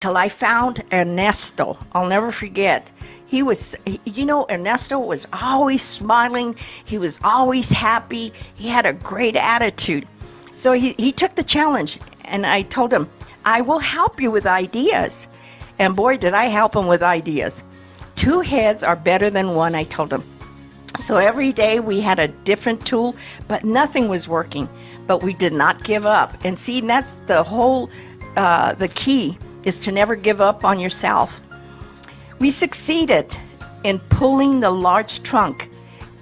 till I found Ernesto. I'll never forget. Ernesto was always smiling. He was always happy. He had a great attitude. So he took the challenge, and I told him, I will help you with ideas. And boy, did I help him with ideas. 2 heads are better than one, I told him. So every day we had a different tool, but nothing was working. But we did not give up. And see, that's the whole, the key is to never give up on yourself. We succeeded in pulling the large trunk.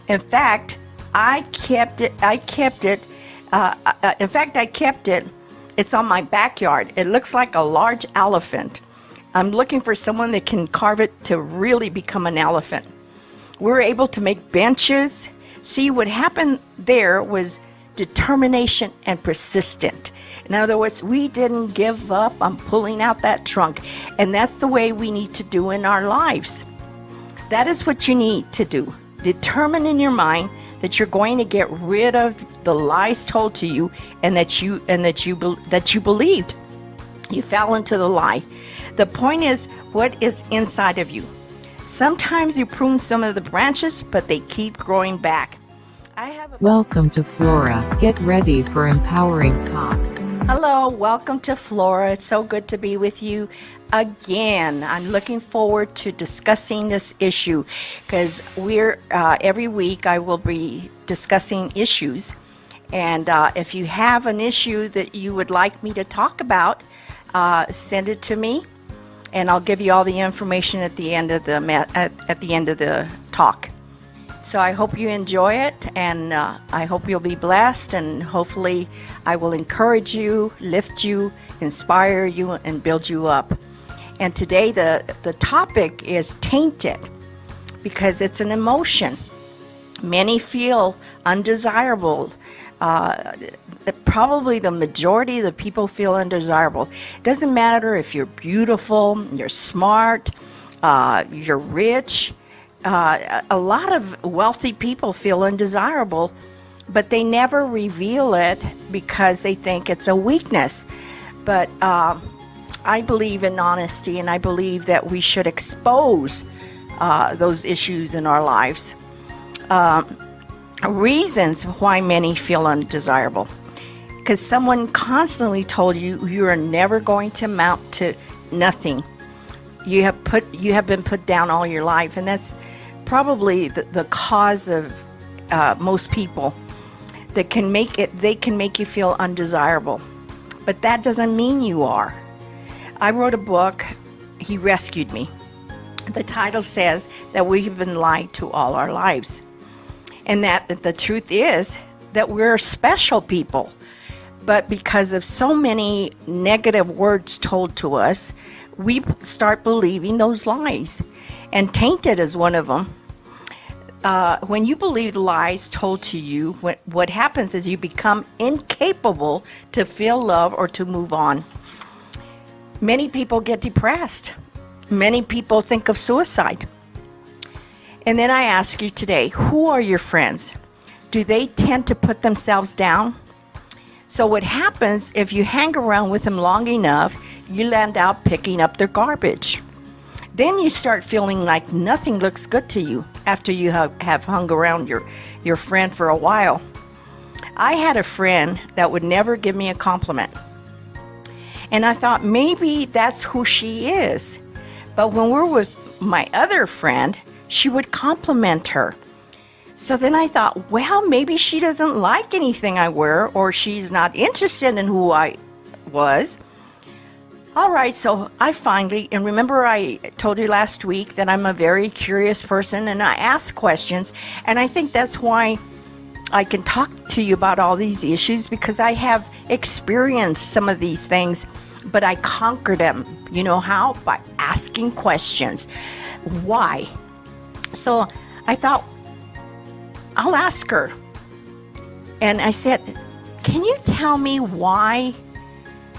In fact, I kept it. It's on my backyard. It looks like a large elephant. I'm looking for someone that can carve it to really become an elephant. We were able to make benches. See, what happened there was determination and persistent. In other words, we didn't give up on pulling out that trunk. And that's the way we need to do in our lives. That is what you need to do. Determine in your mind that you're going to get rid of the lies told to you and that you believed. You fell into the lie. The point is what is inside of you. Sometimes you prune some of the branches, but they keep growing back. Welcome to Flora. Get ready for empowering talk. Hello, welcome to Flora. It's so good to be with you again. I'm looking forward to discussing this issue because every week I will be discussing issues. And if you have an issue that you would like me to talk about, send it to me, and I'll give you all the information at the end of the talk. So I hope you enjoy it, and I hope you'll be blessed, and hopefully I will encourage you, lift you, inspire you, and build you up. And today the topic is tainted because it's an emotion. Many feel undesirable. Probably the majority of the people feel undesirable. It doesn't matter if you're beautiful, you're smart, you're rich. A lot of wealthy people feel undesirable, but they never reveal it because they think it's a weakness. But I believe in honesty, and I believe that we should expose those issues in our lives. Reasons why many feel undesirable. Because someone constantly told you you are never going to amount to nothing. You have been put down all your life, and that's probably the cause of most people that can make you feel undesirable. But that doesn't mean you are. I wrote a book, He Rescued Me. The title says that we've been lied to all our lives. And that the truth is that we're special people. But because of so many negative words told to us, we start believing those lies. And tainted is one of them. When you believe lies told to you, what happens is you become incapable to feel love or to move on. Many people get depressed. Many people think of suicide. And then I ask you today, who are your friends? Do they tend to put themselves down? So what happens if you hang around with them long enough, you land out picking up their garbage. Then you start feeling like nothing looks good to you after you have hung around your friend for a while. I had a friend that would never give me a compliment. And I thought maybe that's who she is. But when we're with my other friend, she would compliment her. So then I thought, well, maybe she doesn't like anything I wear, or she's not interested in who I was. All right, so I finally, and remember I told you last week that I'm a very curious person and I ask questions, and I think that's why I can talk to you about all these issues, because I have experienced some of these things, but I conquer them. You know how? By asking questions. Why? So I thought, I'll ask her. And I said, can you tell me why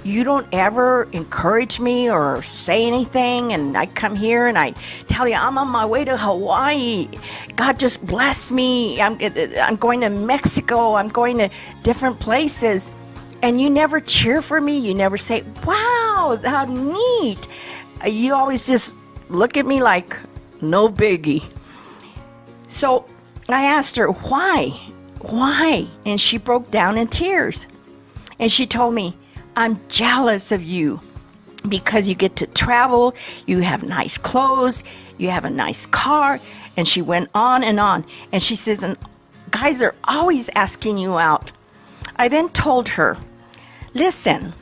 you don't ever encourage me or say anything? And I come here and I tell you I'm on my way to Hawaii. God just bless me. I'm going to Mexico. I'm going to different places. And you never cheer for me. You never say, wow, how neat. You always just look at me like no biggie. So I asked her, why? Why? And she broke down in tears. And she told me, I'm jealous of you because you get to travel, you have nice clothes, you have a nice car. And she went on. And she says, and guys are always asking you out. I then told her, listen,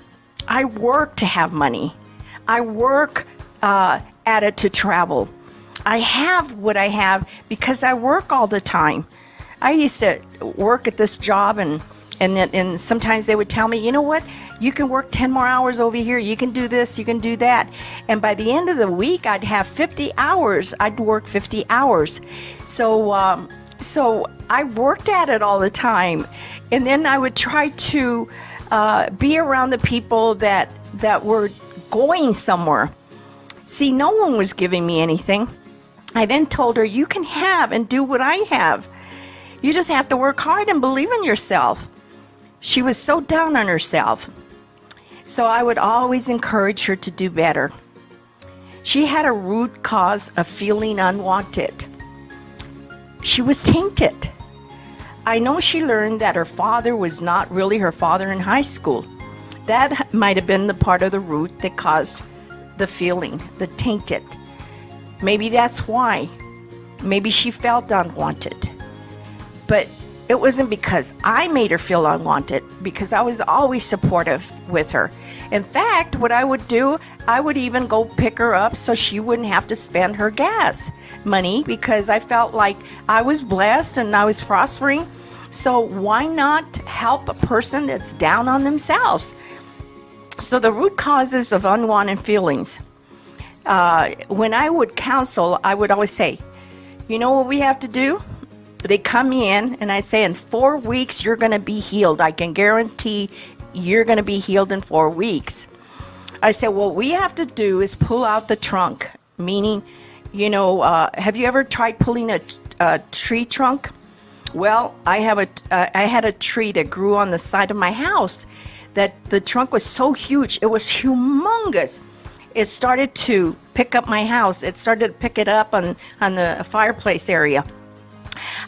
I work to have money. I work at it to travel. I have what I have because I work all the time. I used to work at this job and sometimes they would tell me, you know what, you can work 10 more hours over here. You can do this, you can do that. And by the end of the week, I'd have 50 hours. I'd work 50 hours. So, so I worked at it all the time. And then I would try to be around the people that were going somewhere. See, no one was giving me anything. I then told her, you can have and do what I have. You just have to work hard and believe in yourself. She was so down on herself. So I would always encourage her to do better. She had a root cause of feeling unwanted. She was tainted. I know she learned that her father was not really her father in high school. That might have been the part of the root that caused the feeling, the tainted. Maybe that's why. Maybe she felt unwanted. But it wasn't because I made her feel unwanted, because I was always supportive with her. In fact, what I would do, I would even go pick her up so she wouldn't have to spend her gas money, because I felt like I was blessed and I was prospering. So why not help a person that's down on themselves? So the root causes of unwanted feelings. When I would counsel, I would always say, you know what we have to do? They come in and I'd say, in 4 weeks, you're going to be healed. I can guarantee you're going to be healed in 4 weeks. I said, what we have to do is pull out the trunk, meaning, you know, have you ever tried pulling a tree trunk? Well, I had a tree that grew on the side of my house that the trunk was so huge. It was humongous. It started to pick up my house. It started to pick it up on the fireplace area.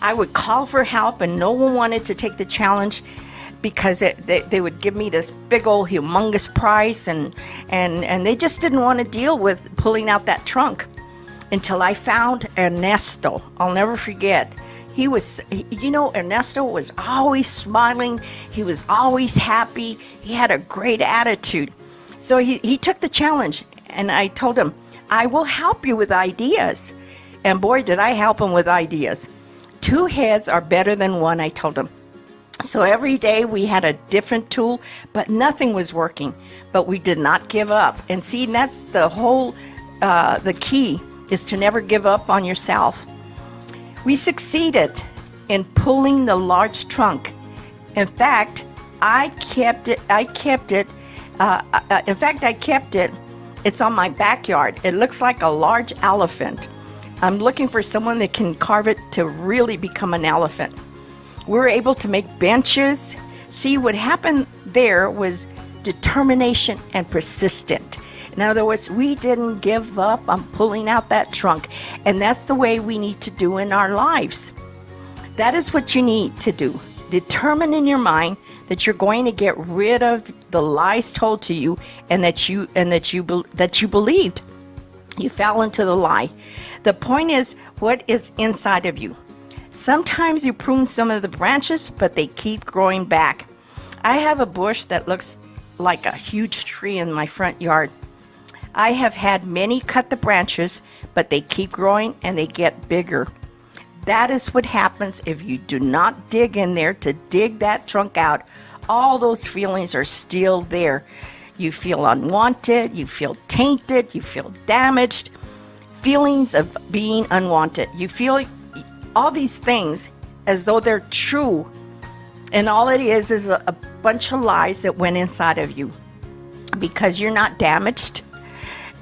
I would call for help and no one wanted to take the challenge because they would give me this big old humongous price and they just didn't want to deal with pulling out that trunk until I found Ernesto. I'll never forget. He was, you know, Ernesto was always smiling. He was always happy. He had a great attitude. So he took the challenge and I told him, I will help you with ideas. And boy, did I help him with ideas. 2 heads are better than one, I told him. So every day we had a different tool, but nothing was working. But we did not give up. And see, that's the whole, the key is to never give up on yourself. We succeeded in pulling the large trunk. In fact, I kept it. It's on my backyard. It looks like a large elephant. I'm looking for someone that can carve it to really become an elephant. We're able to make benches. See, what happened there was determination and persistent. In other words, we didn't give up on pulling out that trunk. And that's the way we need to do in our lives. That is what you need to do. Determine in your mind that you're going to get rid of the lies told to you and that you believed. You fell into the lie. The point is, what is inside of you? Sometimes you prune some of the branches, but they keep growing back. I have a bush that looks like a huge tree in my front yard. I have had many cut the branches, but they keep growing and they get bigger. That is what happens if you do not dig in there to dig that trunk out. All those feelings are still there. You feel unwanted, you feel tainted, you feel damaged. Feelings of being unwanted. You feel all these things as though they're true. And all it is a bunch of lies that went inside of you. Because you're not damaged.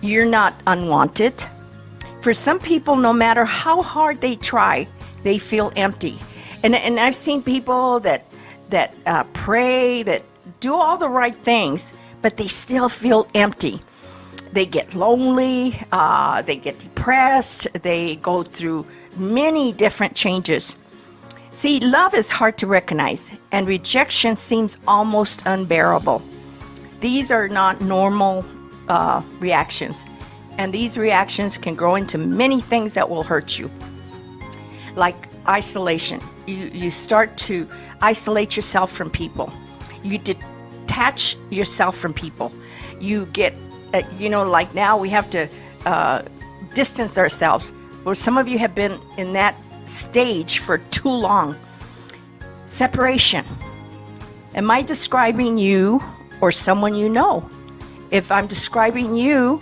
You're not unwanted. For some people, no matter how hard they try, they feel empty. And I've seen people that pray, that do all the right things, but they still feel empty. They get lonely, they get depressed, they go through many different changes. See, love is hard to recognize, and rejection seems almost unbearable. These are not normal reactions, and these reactions can grow into many things that will hurt you. Like isolation. You start to isolate yourself from people. You detach yourself from people. You get, like now we have to distance ourselves. Well, some of you have been in that stage for too long. Separation. Am I describing you or someone you know? If I'm describing you,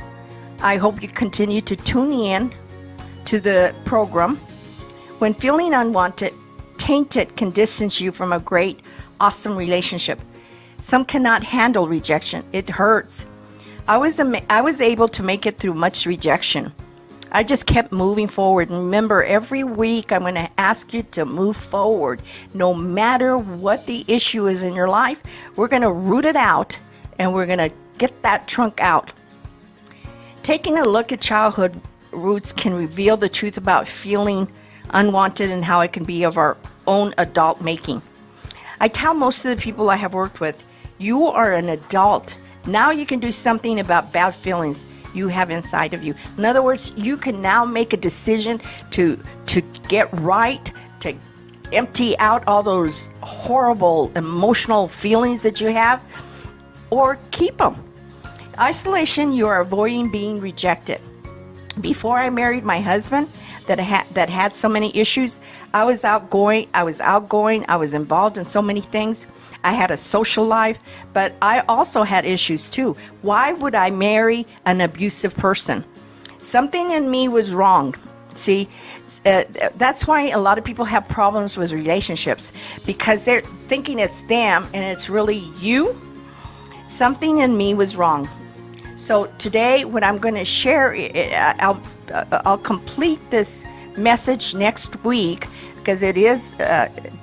I hope you continue to tune in to the program. When feeling unwanted, Tainted can distance you from a great, awesome relationship. Some cannot handle rejection. It hurts. I was able to make it through much rejection. I just kept moving forward. And remember, every week I'm going to ask you to move forward. No matter what the issue is in your life, we're going to root it out and we're going to get that trunk out. Taking a look at childhood roots can reveal the truth about feeling unwanted and how it can be of our own adult making. I tell most of the people I have worked with, you are an adult. Now you can do something about bad feelings you have inside of you. In other words, you can now make a decision to get right, to empty out all those horrible emotional feelings that you have, or keep them. Isolation, you are avoiding being rejected. Before I married my husband that had so many issues, I was outgoing, I was involved in so many things. I had a social life, but I also had issues too. Why would I marry an abusive person? Something in me was wrong. See, that's why a lot of people have problems with relationships, because they're thinking it's them and it's really you. Something in me was wrong. So today, what I'm going to share, I'll complete this message next week, because it is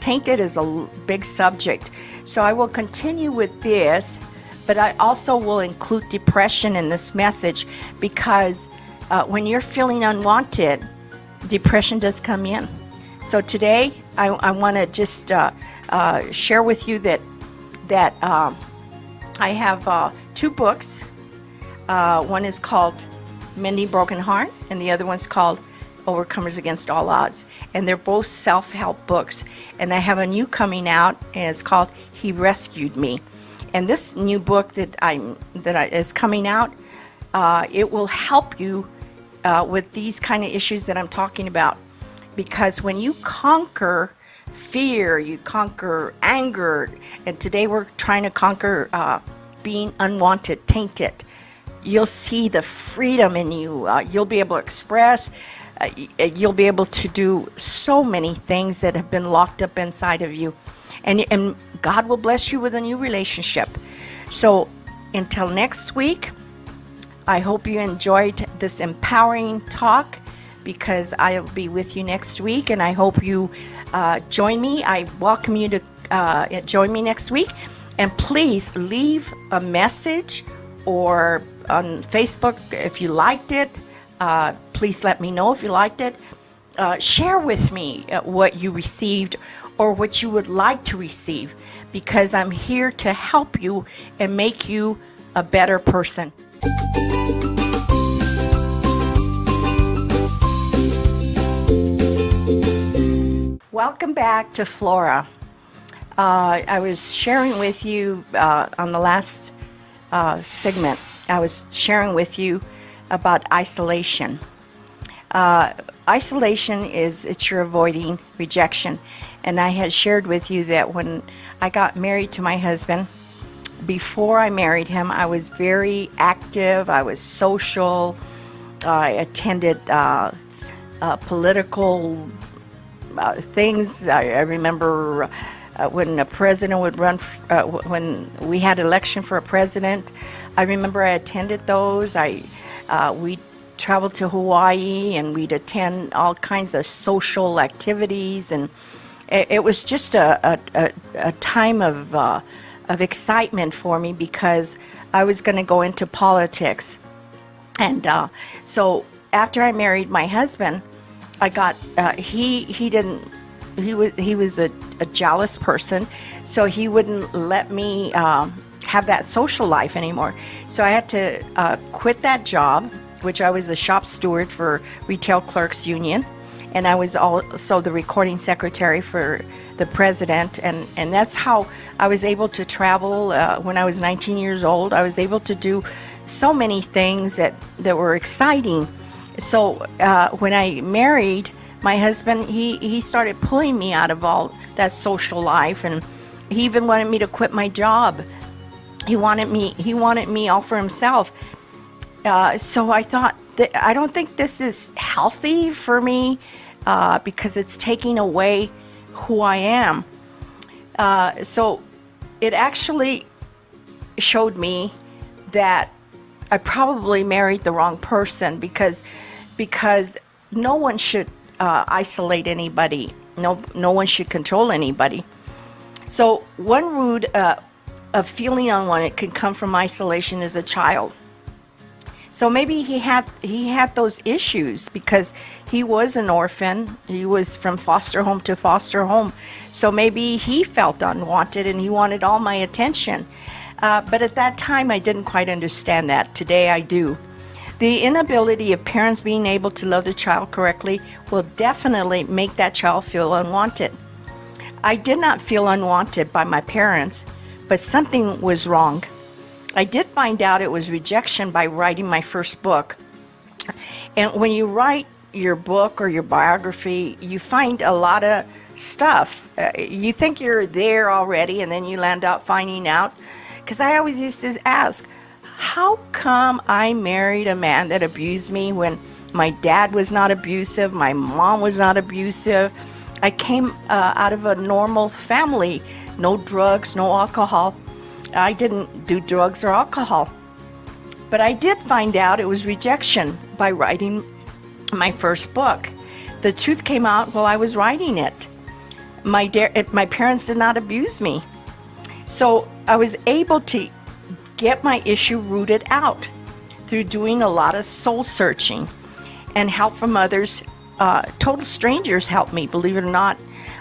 Tainted is a big subject. So I will continue with this, but I also will include depression in this message, because when you're feeling unwanted, depression does come in. So today I want to just share with you that I have two books. One is called Mending Broken Heart, and the other one's called Overcomers Against All Odds, and they're both self-help books. And I have a new coming out, and it's called He Rescued Me. And this new book that is coming out, it will help you with these kind of issues that I'm talking about. Because when you conquer fear, you conquer anger, and today we're trying to conquer being unwanted, tainted. You'll see the freedom in you. You'll be able to express. You'll be able to do so many things that have been locked up inside of you. And God will bless you with a new relationship. So until next week, I hope you enjoyed this empowering talk, because I'll be with you next week, and I hope you join me. I welcome you to join me next week. And please leave a message, or on Facebook if you liked it. Please let me know if you liked it. Share with me what you received or what you would like to receive, because I'm here to help you and make you a better person. Welcome back to Flora. I was sharing with you on the last segment, I was sharing with you about isolation. Isolation it's you're avoiding rejection. And I had shared with you that when I got married to my husband, before I married him, I was very active. I was social. I attended political things. I remember when a president would run, when we had election for a president, I remember I attended those. We traveled to Hawaii, and we'd attend all kinds of social activities, and it was just a time of excitement for me, because I was going to go into politics. And so after I married my husband, I got he was a jealous person, so he wouldn't let me have that social life anymore. So I had to quit that job, which I was a shop steward for Retail Clerks Union, and I was also the recording secretary for the president, and that's how I was able to travel. When I was 19 years old, I was able to do so many things that were exciting. So when I married my husband, he started pulling me out of all that social life, and he even wanted me to quit my job. He wanted me all for himself. So I thought that I don't think this is healthy for me because it's taking away who I am. So it actually showed me that I probably married the wrong person because no one should isolate anybody. No one should control anybody. So one root of feeling unwanted can come from isolation as a child. So maybe he had those issues because he was an orphan. He was from foster home to foster home. So maybe he felt unwanted and he wanted all my attention. But at that time, I didn't quite understand that. Today, I do. The inability of parents being able to love the child correctly will definitely make that child feel unwanted. I did not feel unwanted by my parents, but something was wrong. I did find out it was rejection by writing my first book. And when you write your book or your biography, you find a lot of stuff. You think you're there already, and then you land up finding out. Because I always used to ask, how come I married a man that abused me when my dad was not abusive, my mom was not abusive? I came out of a normal family, no drugs, no alcohol. I didn't do drugs or alcohol. But I did find out it was rejection by writing my first book. The truth came out while I was writing it. My parents did not abuse me. So I was able to get my issue rooted out through doing a lot of soul searching and help from others. Total strangers helped me, believe it or not.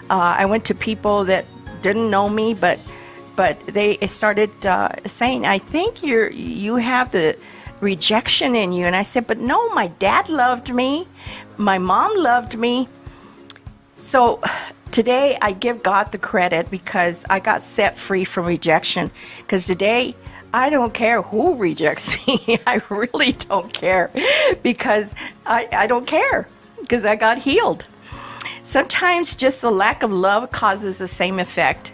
I went to people that didn't know me, but they started saying, I think you have the rejection in you. And I said, but no, my dad loved me. My mom loved me. So today I give God the credit because I got set free from rejection. Because today I don't care who rejects me. I really don't care because I don't care because I got healed. Sometimes just the lack of love causes the same effect.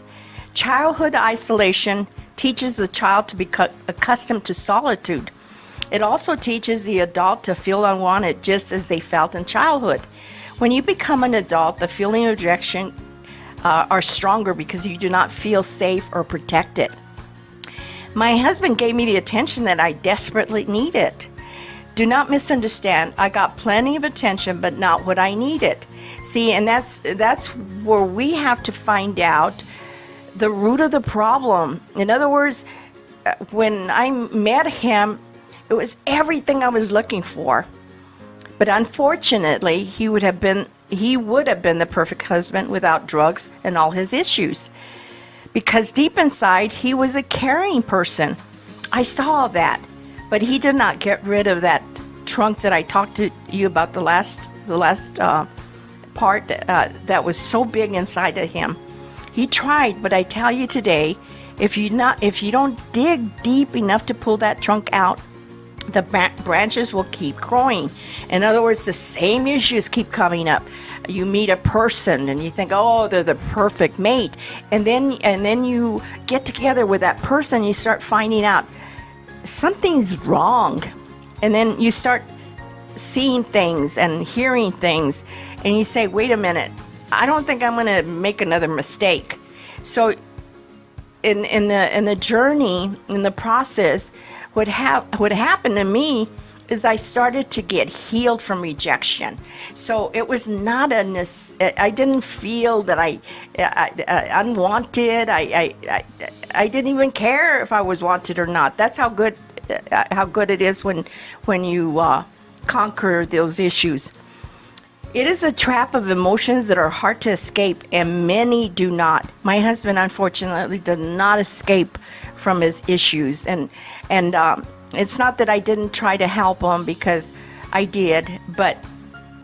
Childhood isolation teaches the child to become accustomed to solitude. It also teaches the adult to feel unwanted just as they felt in childhood. When you become an adult, the feeling of rejection are stronger because you do not feel safe or protected. My husband gave me the attention that I desperately needed. Do not misunderstand. I got plenty of attention, but not what I needed. See, and that's where we have to find out the root of the problem. In other words, when I met him, it was everything I was looking for. But unfortunately, he would have been the perfect husband without drugs and all his issues. Because deep inside, he was a caring person. I saw that. But he did not get rid of that trunk that I talked to you about the last part that was so big inside of him. He tried, but I tell you today, if you don't dig deep enough to pull that trunk out, the branches will keep growing. In other words, the same issues keep coming up. You meet a person and you think, oh, they're the perfect mate, and then you get together with that person. You start finding out something's wrong, and then you start seeing things and hearing things, and you say, wait a minute, I don't think I'm going to make another mistake. So in the journey, in the process, what happened to me is I started to get healed from rejection. So it was not I didn't feel that I unwanted. I didn't even care if I was wanted or not. That's how good it is when you conquer those issues. It is a trap of emotions that are hard to escape, and many do not. My husband, unfortunately, did not escape from his issues, and it's not that I didn't try to help him, because I did, but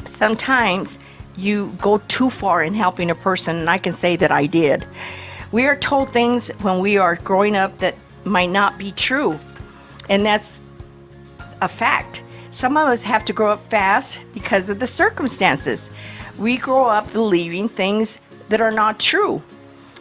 sometimes you go too far in helping a person, and I can say that I did. We are told things when we are growing up that might not be true, and that's a fact. Some of us have to grow up fast because of the circumstances. We grow up believing things that are not true.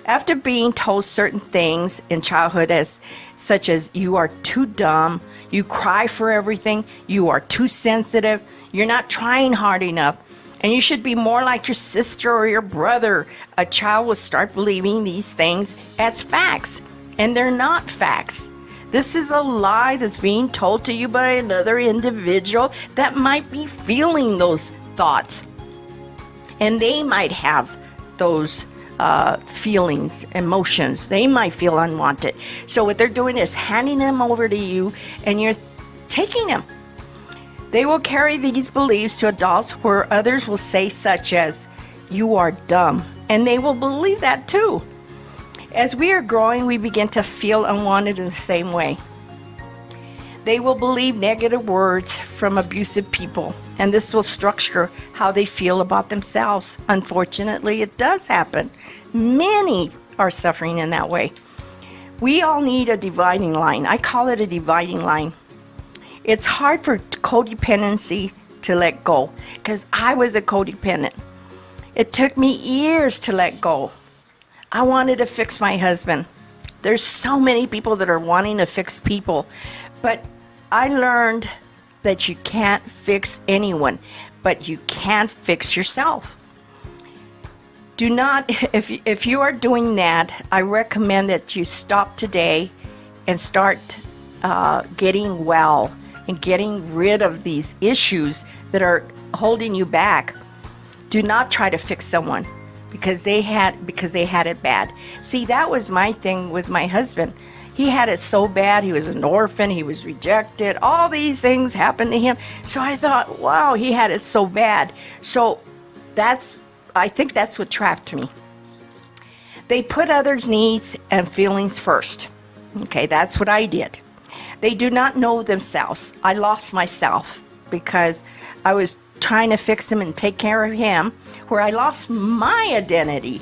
After being told certain things in childhood, such as you are too dumb, you cry for everything, you are too sensitive, you're not trying hard enough, and you should be more like your sister or your brother, a child will start believing these things as facts, and they're not facts. This is a lie that's being told to you by another individual that might be feeling those thoughts. And they might have those feelings, emotions. They might feel unwanted. So what they're doing is handing them over to you, and you're taking them. They will carry these beliefs to adults where others will say such as, "You are dumb." And they will believe that too. As we are growing, we begin to feel unwanted in the same way. They will believe negative words from abusive people, and this will structure how they feel about themselves. Unfortunately, it does happen. Many are suffering in that way. We all need a dividing line. I call it a dividing line. It's hard for codependency to let go, because I was a codependent. It took me years to let go. I wanted to fix my husband. There's so many people that are wanting to fix people, but I learned that you can't fix anyone, but you can fix yourself. Do not, if you are doing that, I recommend that you stop today and start getting well and getting rid of these issues that are holding you back. Do not try to fix someone because they had it bad. See, that was my thing with my husband. He had it so bad. He was an orphan. He was rejected. All these things happened to him. So I thought, wow, he had it so bad. So I think that's what trapped me. They put others' needs and feelings first. Okay, that's what I did. They do not know themselves. I lost myself because I was trying to fix him and take care of him, where I lost my identity.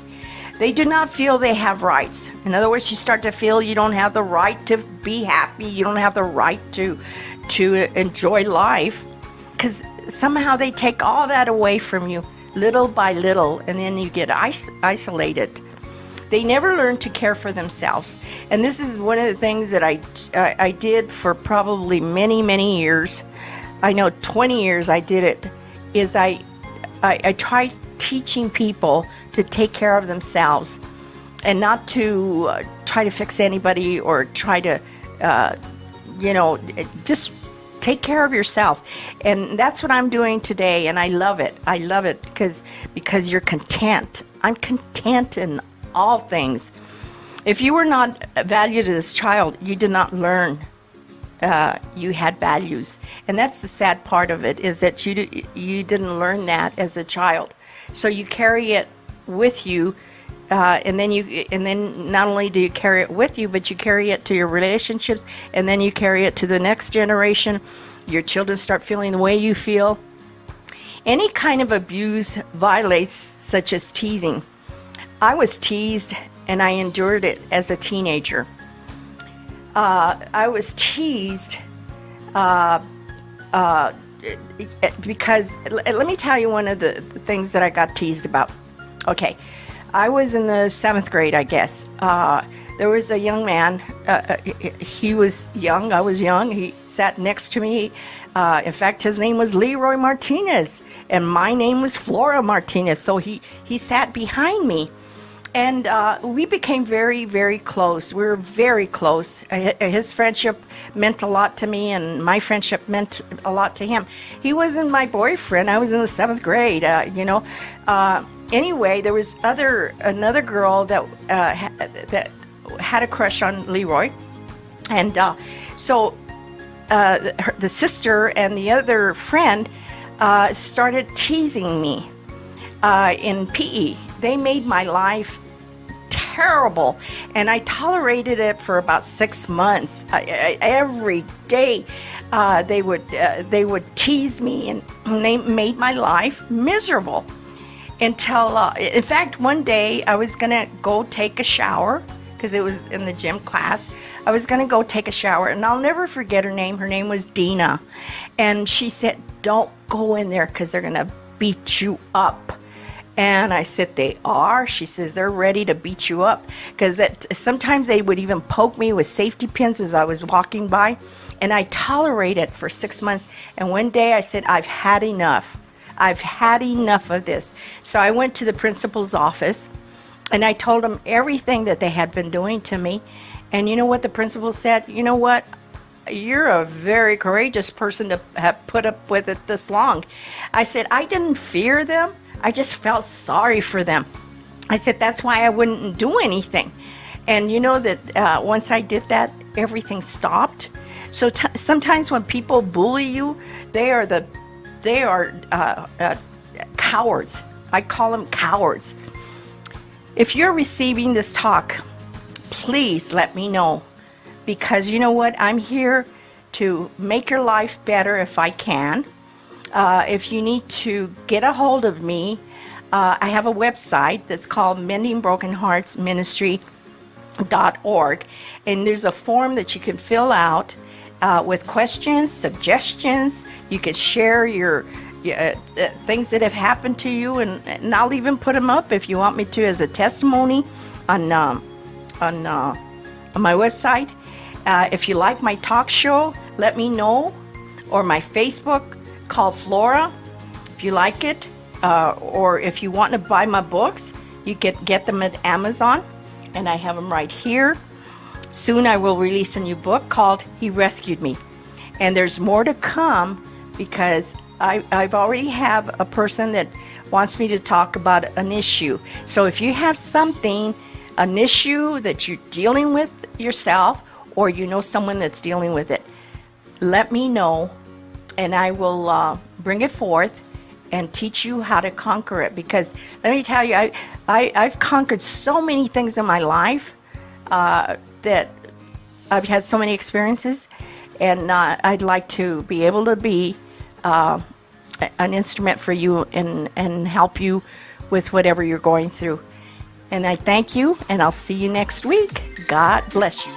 They do not feel they have rights. In other words, you start to feel you don't have the right to be happy. You don't have the right to enjoy life, because somehow they take all that away from you little by little, and then you get isolated. They never learn to care for themselves. And this is one of the things that I did for probably many, many years. I know 20 years I did it, is I tried teaching people to take care of themselves and not to try to fix anybody or try to, just take care of yourself. And that's what I'm doing today, and I love it. I love it because you're content. I'm content in all things. If you were not valued as a child, you did not learn you had values. And that's the sad part of it, is that you didn't learn that as a child. So you carry it with you, and then not only do you carry it with you, but you carry it to your relationships, and then you carry it to the next generation. Your children start feeling the way you feel. Any kind of abuse violates, such as teasing. I was teased, and I endured it as a teenager. I was teased because, let me tell you one of the things that I got teased about. Okay, I was in the 7th grade, I guess. There was a young man. He was young. I was young. He sat next to me. In fact, his name was Leroy Martinez, and my name was Flora Martinez. So he sat behind me. And we became very, very close. We were very close. His friendship meant a lot to me, and my friendship meant a lot to him. He wasn't my boyfriend. I was in the 7th grade, Anyway, there was another girl that had a crush on Leroy. And so the sister and the other friend started teasing me in PE. They made my life terrible, and I tolerated it for about 6 months. Every day they would tease me, and they made my life miserable until in fact one day I was gonna go take a shower because it was in the gym class. I was gonna go take a shower, and I'll never forget her name. Her name was Dina, and she said, "Don't go in there because they're gonna beat you up." And I said, "They are?" She says, "They're ready to beat you up." Because sometimes they would even poke me with safety pins as I was walking by. And I tolerated it for 6 months. And one day I said, "I've had enough. I've had enough of this." So I went to the principal's office and I told him everything that they had been doing to me. And you know what the principal said? "You know what? You're a very courageous person to have put up with it this long." I said, "I didn't fear them. I just felt sorry for them." I said, "That's why I wouldn't do anything." And you know that once I did that, everything stopped. So sometimes when people bully you, they are cowards. I call them cowards. If you're receiving this talk, please let me know, because you know what? I'm here to make your life better if I can. If you need to get a hold of me, I have a website that's called mendingbrokenheartsministry.org, and there's a form that you can fill out with questions, suggestions. You can share your things that have happened to you, and I'll even put them up if you want me to as a testimony on my website. If you like my talk show, let me know, or my Facebook called Flora, if you like it, or if you want to buy my books, you get them at Amazon, and I have them right here. Soon I will release a new book called He Rescued Me, and there's more to come because I've already have a person that wants me to talk about an issue. So if you have something, an issue that you're dealing with yourself, or you know someone that's dealing with it, let me know, and I will bring it forth and teach you how to conquer it. Because let me tell you, I've conquered so many things in my life that I've had so many experiences, and I'd like to be able to be an instrument for you and help you with whatever you're going through. And I thank you, and I'll see you next week. God bless you.